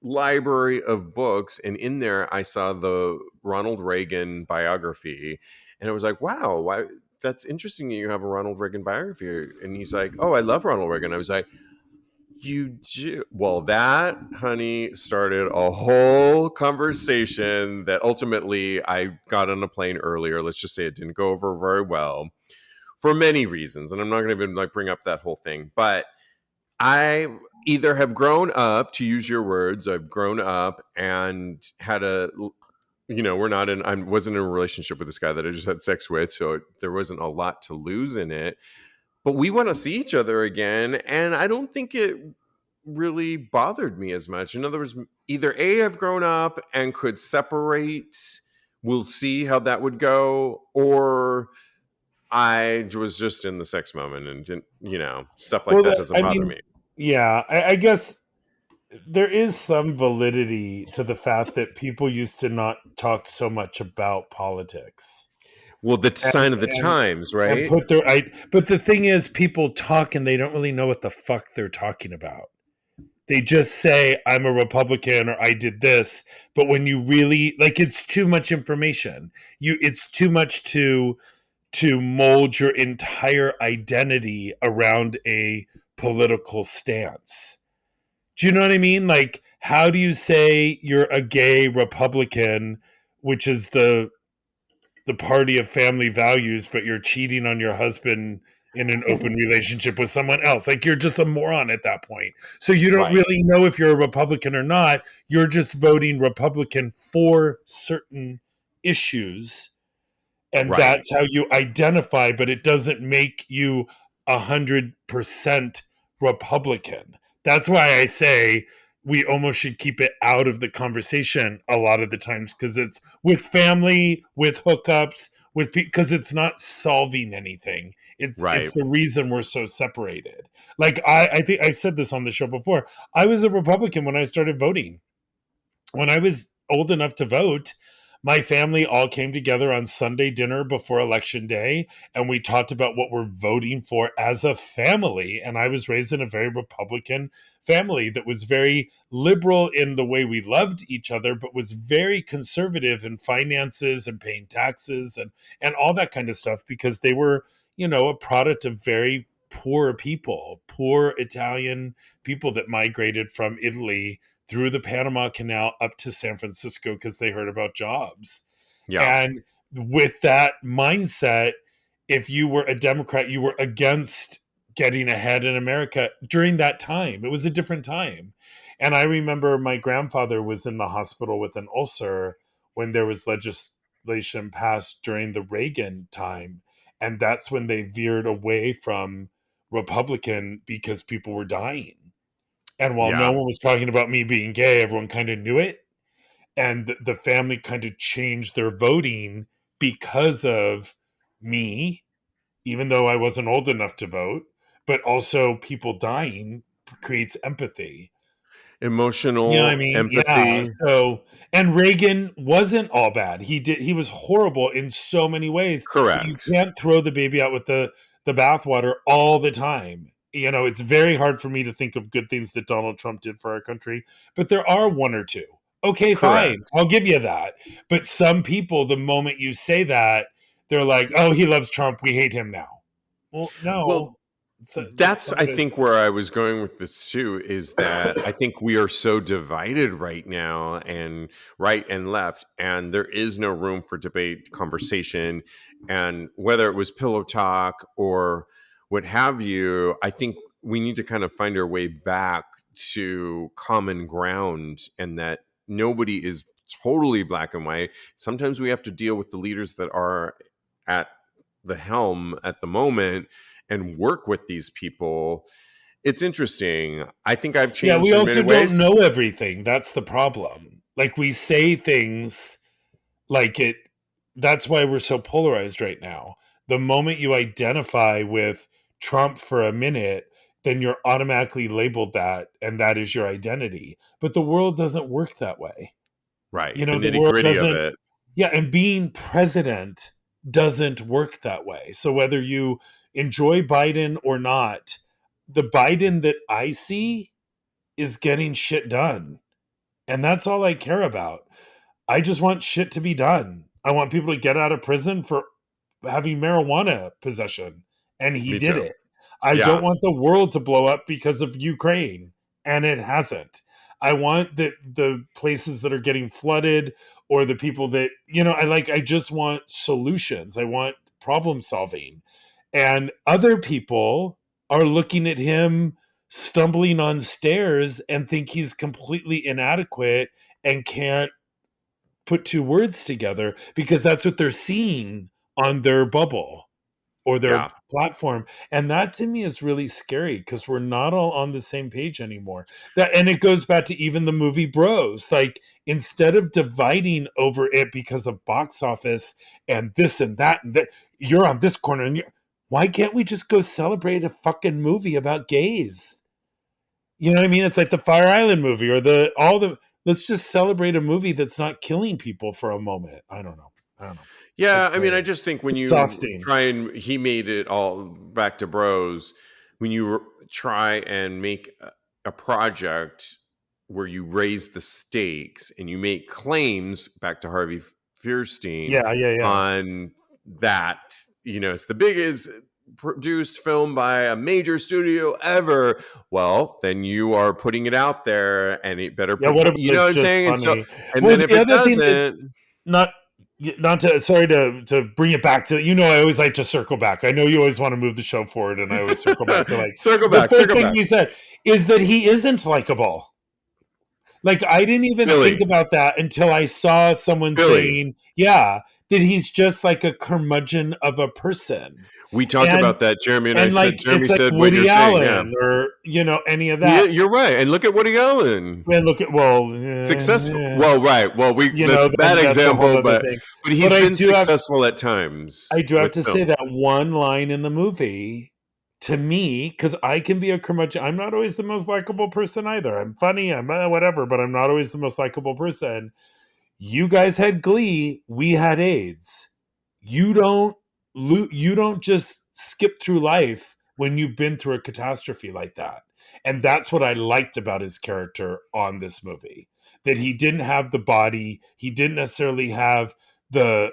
library of books, and in there I saw the Ronald Reagan biography, and I was like, "Wow, why that's interesting that you have a Ronald Reagan biography." And he's like, "Oh, I love Ronald Reagan." I was like, "You do?" Well, that, honey, started a whole conversation that ultimately I got on a plane earlier. Let's just say it didn't go over very well for many reasons, and I'm not going to even like bring up that whole thing, but I either have grown up, to use your words, I've grown up and had I wasn't in a relationship with this guy that I just had sex with, so there wasn't a lot to lose in it. But we want to see each other again, and I don't think it really bothered me as much. In other words, either A, I've grown up and could separate, we'll see how that would go, or I was just in the sex moment and didn't, stuff like Well, that doesn't I bother mean, me. yeah, I guess there is some validity to the fact that people used to not talk so much about politics Well, the and sign of the and times, and right? put their but the thing is, people talk and they don't really know what the fuck they're talking about. They just say I'm a Republican or I did this, but when you really, like, it's too much information. It's too much to mold your entire identity around a political stance. Do you know what I mean? Like, how do you say you're a gay Republican, which is the party of family values, but you're cheating on your husband in an open relationship with someone else? Like, you're just a moron at that point. So you don't Right. really know if you're a Republican or not. You're just voting Republican for certain issues, and Right. that's how you identify, but it doesn't make you 100% Republican. That's why I say we almost should keep it out of the conversation a lot of the times, because it's with family, with hookups, with because it's not solving anything. It's Right. the reason we're so separated. Like, I think I said this on the show before. I was a Republican when I started voting. When I was old enough to vote, my family all came together on Sunday dinner before election day, and we talked about what we're voting for as a family. And I was raised in a very Republican family that was very liberal in the way we loved each other, but was very conservative in finances and paying taxes and all that kind of stuff, because they were, a product of very poor people, poor Italian people that migrated from Italy through the Panama Canal up to San Francisco because they heard about jobs. Yeah. And with that mindset, if you were a Democrat, you were against getting ahead in America during that time. It was a different time. And I remember my grandfather was in the hospital with an ulcer when there was legislation passed during the Reagan time. And that's when they veered away from Republican because people were dying. And while no Yeah. one was talking about me being gay, everyone kind of knew it. And the family kind of changed their voting because of me, even though I wasn't old enough to vote. But also, people dying creates empathy. You know what I Emotional mean? Yeah. empathy. So, and Reagan wasn't all bad. He was horrible in so many ways, but you Correct. can't throw the baby out with the bathwater all the time. It's very hard for me to think of good things that Donald Trump did for our country, but there are one or two. Okay, fine. Correct. I'll give you that. But some people, the moment you say that, they're like, "Oh, he loves Trump. We hate him now." Well, no. Well, That's that's not I what I think said. where I was going with this too is that I think we are so divided right now, and right and left, and there is no room for debate, conversation, and whether it was pillow talk or what have you, I think we need to kind of find our way back to common ground, and that nobody is totally black and white. Sometimes we have to deal with the leaders that are at the helm at the moment and work with these people. It's interesting. I think I've Yeah, we changed in many also don't ways. know everything. That's the problem. Like, we say things like it. That's why we're so polarized right now. The moment you identify with Trump for a minute, then you're automatically labeled that, and that is your identity. But the world doesn't work that way. Right. The The nitty world gritty of doesn't. it. Yeah, and being president doesn't work that way. So whether you enjoy Biden or not, the Biden that I see is getting shit done. And that's all I care about. I just want shit to be done. I want people to get out of prison for having marijuana possession. And he Me did too. it. I don't Yeah. want the world to blow up because of Ukraine. And it hasn't. I want the places that are getting flooded, or the people that, I just want solutions. I want problem solving. And other people are looking at him stumbling on stairs and think he's completely inadequate and can't put two words together because that's what they're seeing on their bubble or their Yeah. platform. And that to me is really scary because we're not all on the same page anymore. And it goes back to even the movie Bros. Like, instead of dividing over it because of box office and this and that, you're on this corner and why can't we just go celebrate a fucking movie about gays? You know what I mean? It's like the Fire Island movie or let's just celebrate a movie that's not killing people for a moment. I don't know. I don't know. Yeah. It's I mean, I very just think when you exhausting. try and he made it all back to bros, when you try and make a project where you raise the stakes and you make claims back to Harvey Fierstein Yeah, yeah, yeah. on that, it's the biggest produced film by a major studio ever. Well, then you are putting it out there, and it better Yeah, what perform. about You know it's what I'm just saying? And so, funny? and Well, then if the it other thing that doesn't, not not to sorry to bring it back to I always like to circle back. I know you always want to move the show forward, and I always circle back to like circle the back, first circle thing back. you said is that he isn't likable. Like I didn't even think Billy, about that until I saw someone Billy. saying, "Yeah, that he's just like a curmudgeon of a person," We talked and about that, Jeremy, and I and like said, Jeremy it's like said what you're Woody saying. Yeah, Allen or any of yeah, that. you're right. And look at Woody Allen. And look at Successful. Well, right. Well, that's a bad that's a whole example, other but thing. But he's been successful at times I do have with to say film. that one line in the movie to me, because I can be a curmudgeon. I'm not always the most likable person either. I'm funny, I'm whatever, but I'm not always the most likable person. You guys had Glee, we had AIDS. You don't you don't just skip through life when you've been through a catastrophe like that. And that's what I liked about his character on this movie. That he didn't have the body, he didn't necessarily have the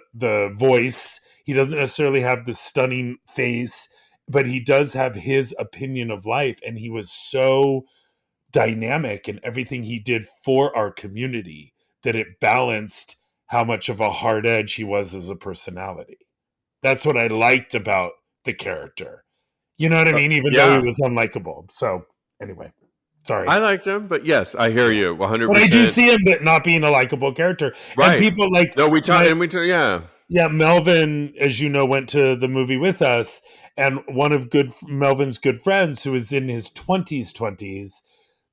voice, he doesn't necessarily have the stunning face, but he does have his opinion of life, and he was so dynamic in everything he did for our community that it balanced how much of a hard edge he was as a personality. That's what I liked about the character. You know what I mean? Even though he Yeah, was unlikable. So anyway, sorry. I liked him, but yes, I hear you But I do 100%. see him not being a likable character. And Right. people like No, my yeah. yeah, Melvin, as you know, went to the movie with us, and one of good Melvin's good friends, who is in his twenties,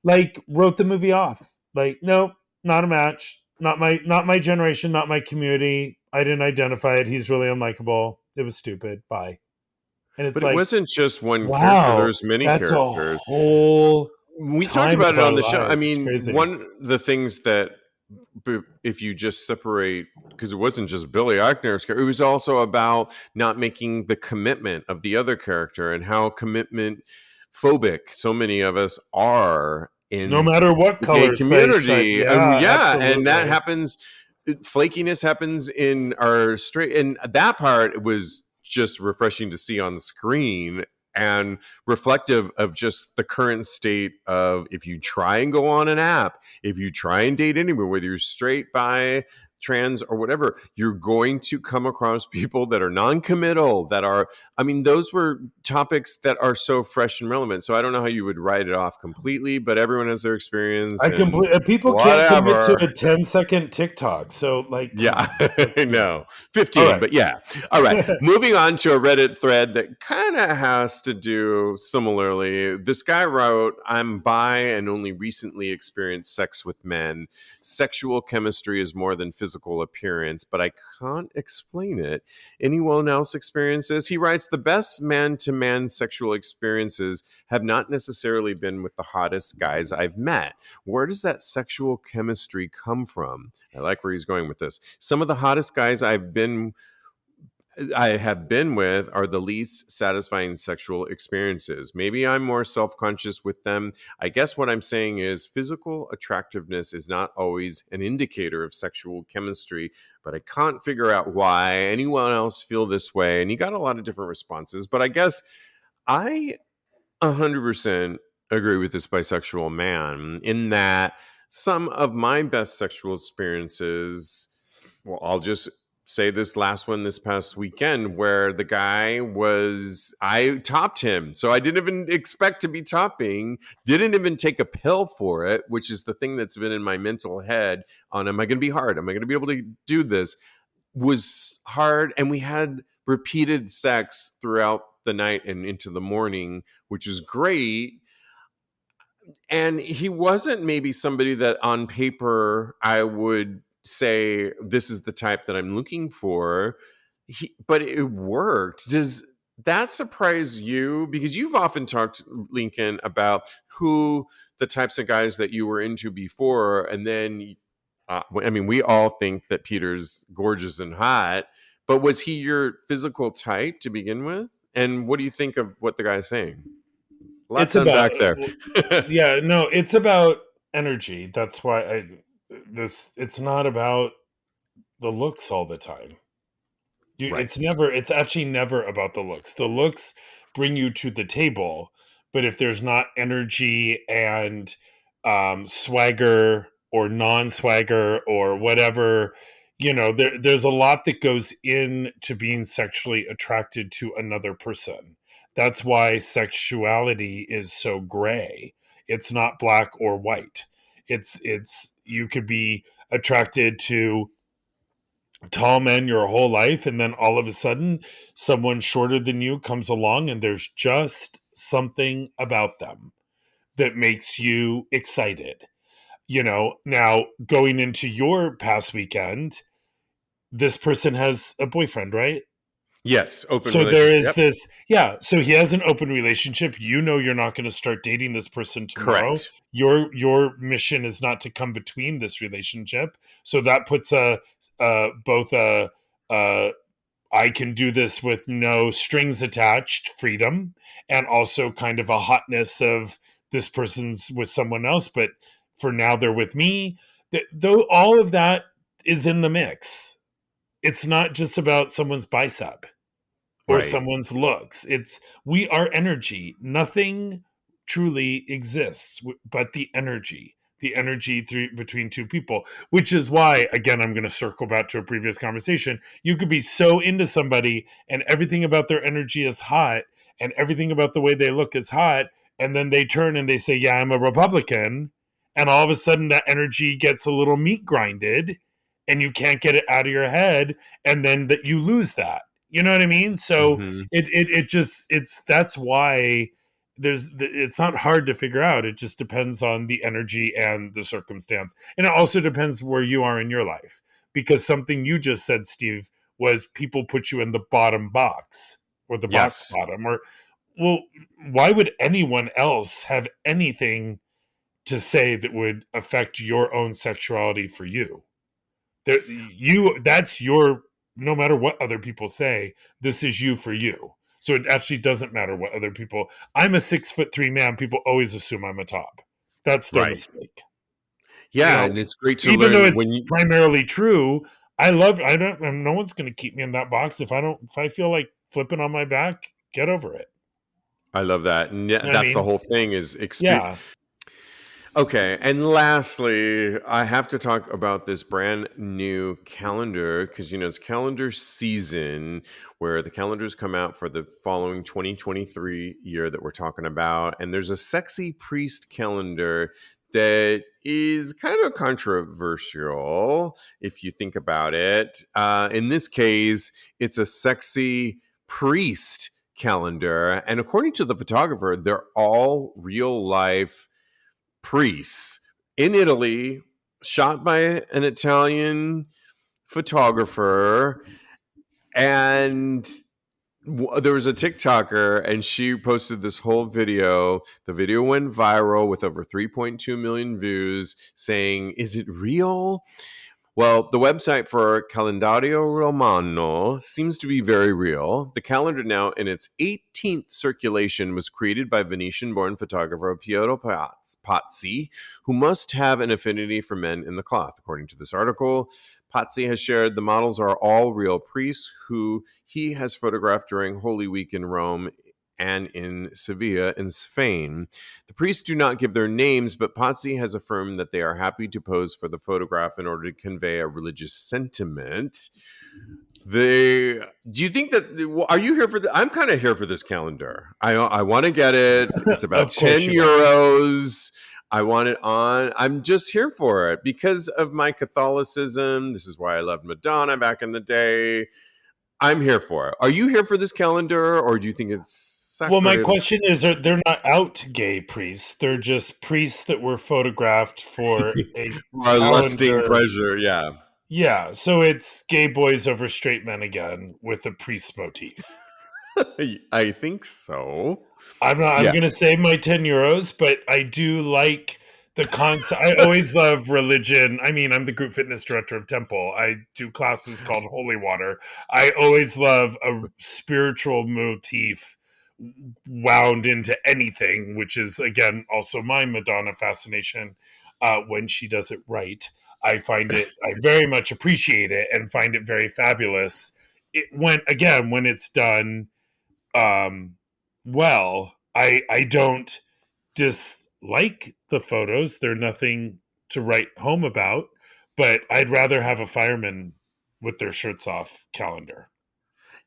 like wrote the movie off. Like, no, not a match. Not my generation, not my community. I didn't identify it. He's really unlikable. It was stupid. Bye. And it's But it like, wasn't just one character. wow, There's many that's a characters. whole We talked time about of it our on the show. I lives. It's mean, crazy. one of the things that if you just separate, because it wasn't just Billy Eichner's character, it was also about not making the commitment of the other character and how commitment phobic so many of us are No in matter what the gay color, say, stripe. community. And Yeah, yeah, and that absolutely. happens. Flakiness happens in our straight, and that part was just refreshing to see on the screen and reflective of just the current state of if you try and go on an app, if you try and date anywhere, whether you're straight, bi, trans, or whatever, you're going to come across people that are non-committal, that are, I mean, those were topics that are so fresh and relevant. So I don't know how you would write it off completely, but everyone has their experience I and complete. People can't commit to a whatever. 10-second TikTok. So, like, come Yeah, on, let's I be know. honest. All 15, right. but yeah. All right. Moving on to a Reddit thread that kind of has to do similarly. This guy wrote, I'm bi and only recently experienced sex with men. Sexual chemistry is more than physical appearance, but I can't explain it. Anyone else experience this? He writes, the best man to man sexual experiences have not necessarily been with the hottest guys I've met. Where does that sexual chemistry come from? I like where he's going with this. Some of the hottest guys I have been with are the least satisfying sexual experiences. Maybe I'm more self-conscious with them. I guess what I'm saying is physical attractiveness is not always an indicator of sexual chemistry, but I can't figure out why anyone else feel this way. And he got a lot of different responses, but I guess I 100% agree with this bisexual man in that some of my best sexual experiences, well, I'll just say this last one this past weekend where the guy was, I topped him. So I didn't even expect to be topping, didn't even take a pill for it, which is the thing that's been in my mental head on, am I going to be hard? Am I going to be able to do this? Was hard, and we had repeated sex throughout the night and into the morning, which is great. And he wasn't maybe somebody that on paper I would say this is the type that I'm looking for. But it worked. Does that surprise you? Because you've often talked, Lincoln, about who the types of guys that you were into before, and then I mean, we all think that Peter's gorgeous and hot, but was he your physical type to begin with? And what do you think of what the guy's saying? A lot It's to about, unpack there. yeah, no, it's about energy. That's why it's not about the looks all the time. Right. It's actually never about the looks. The looks bring you to the table, but if there's not energy and swagger or non-swagger or whatever, there's a lot that goes into being sexually attracted to another person. That's why sexuality is so gray. It's not black or white. It's you could be attracted to tall men your whole life, and then all of a sudden someone shorter than you comes along and there's just something about them that makes you excited. Now, going into your past weekend, this person has a boyfriend, right? Yes. Open So there relationship. is Yep. this, yeah. So he has an open relationship. You're not going to start dating this person tomorrow. Correct. Your mission is not to come between this relationship. So that puts both a I can do this with no strings attached freedom, and also kind of a hotness of this person's with someone else, but for now they're with me. Though all of that is in the mix. It's not just about someone's bicep or Right. someone's looks. We are energy. Nothing truly exists but the energy between two people, which is why, again, I'm going to circle back to a previous conversation. You could be so into somebody and everything about their energy is hot and everything about the way they look is hot. And then they turn and they say, yeah, I'm a Republican. And all of a sudden that energy gets a little meat grinded and you can't get it out of your head. And then that you lose that. You know what I mean? So Hmm. it just that's why it's not hard to figure out. It just depends on the energy and the circumstance, and it also depends where you are in your life. Because something you just said, Steve, was people put you in the bottom box or the box Yes. bottom. Or well, why would anyone else have anything to say that would affect your own sexuality for you? That's your, no matter what other people say, this is you for you. So it actually doesn't matter what other people. I'm a 6'3" man. People always assume I'm a top. That's their Right. mistake. Yeah, and it's great to Even though learn it's when you. primarily true, I don't, no one's going to keep me in that box. If I feel like flipping on my back, get over it. I love that, and yeah, You know what I that's the mean? whole thing is experience. Yeah. Okay, and lastly, I have to talk about this brand new calendar because it's calendar season where the calendars come out for the following 2023 year that we're talking about. And there's a sexy priest calendar that is kind of controversial if you think about it. In this case, it's a sexy priest calendar. And according to the photographer, they're all real life priests in Italy, shot by an Italian photographer. And there was a TikToker, and she posted this whole video. The video went viral with over 3.2 million views, saying, "Is it real?" Well, the website for Calendario Romano seems to be very real. The calendar, now in its 18th circulation, was created by Venetian-born photographer Piero Pazzi, who must have an affinity for men in the cloth. According to this article, Pazzi has shared the models are all real priests who he has photographed during Holy Week in Rome and in Sevilla in Spain. The priests do not give their names, but Pazzi has affirmed that they are happy to pose for the photograph in order to convey a religious sentiment. Do you think that, are you here for I'm kind of here for this calendar. I want to get it. It's about Of course 10 you are. euros. I want it on. I'm just here for it because of my Catholicism. This is why I loved Madonna back in the day. I'm here for it. Are you here for this calendar, or do you think it's Well, my sacrilege? question is, they're not out gay priests. They're just priests that were photographed for a Our lusting calendar. pleasure, yeah. Yeah, so it's gay boys over straight men again with a priest motif. I think so. I'm Yeah. going to save my 10 euros, but I do like the concept. I always love religion. I mean, I'm the group fitness director of Temple. I do classes called Holy Water. I always love a spiritual motif wound into anything, which is, again, also my Madonna fascination when she does it right. I very much appreciate it and find it very fabulous when it's done well, I don't dislike the photos. They're nothing to write home about, but I'd rather have a fireman with their shirts off calendar.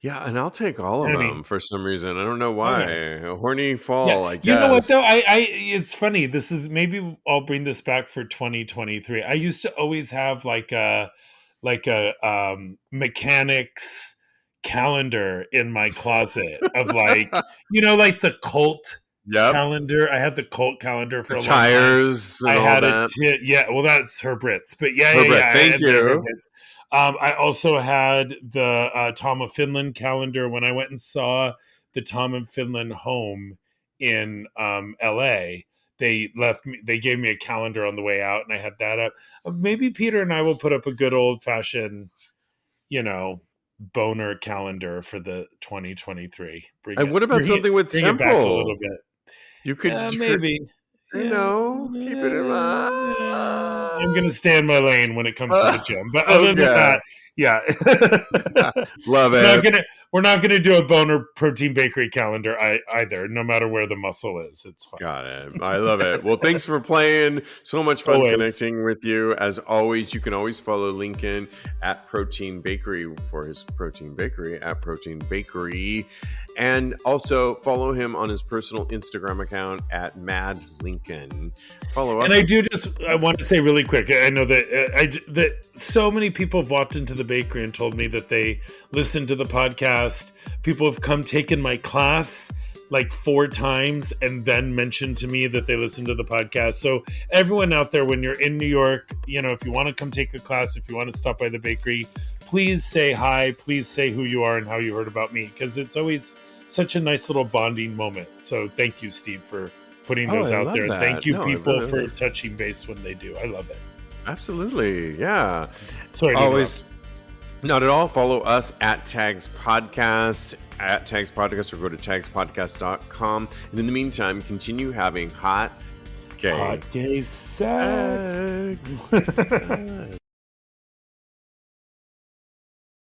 Yeah, and I'll take all You of know what I mean? them for some reason. I don't know Oh why. yeah. A horny Yeah. fall, I You know what guess. though? It's funny. This is maybe I'll bring this back for 2023. I used to always have like a mechanics calendar in my closet of like, like the cult Yep. calendar. I had the cult calendar for The a long time. tires I and all had that. yeah, well that's her Brits, but yeah, yeah, Herbert, yeah, I thank had the her you. Brits. I also had the Tom of Finland calendar when I went and saw the Tom of Finland home in LA. They gave me a calendar on the way out, and I had that up. Maybe Peter and I will put up a good old fashioned, you know, boner calendar for the 2023. And what about something with Bring it back a little Temple? bit. You could, Yeah, maybe. Yeah, keep it in mind. I'm gonna stay in my lane when it comes to the gym, but other than Okay. that, yeah, Love we're not it. gonna we're not gonna do a boner protein bakery calendar either. No matter where the muscle is, it's fine. Got it. I love it. Well, thanks for playing. So much fun Always. connecting with you. As always, you can always follow Lincoln at Protein Bakery for his Protein Bakery at Protein Bakery. And also follow him on his personal Instagram account at Mad Lincoln. Follow us. And I want to say really quick. I know that that so many people have walked into the bakery and told me that they listened to the podcast. People have taken my class like 4 times and then mentioned to me that they listened to the podcast. So everyone out there, when you're in New York, if you want to come take a class, if you want to stop by the bakery, please say hi. Please say who you are and how you heard about me, because it's always such a nice little bonding moment. So thank you, Steve, for putting those I out love there. that. Thank you, No, I people, really for touching base when they do. I love it. Absolutely. Yeah. Sorry to Always. interrupt. Not at all. Follow us at Tags Podcast, at Tags Podcast, or go to tagspodcast.com. And in the meantime, continue having hot gay Hot gay sex. sex.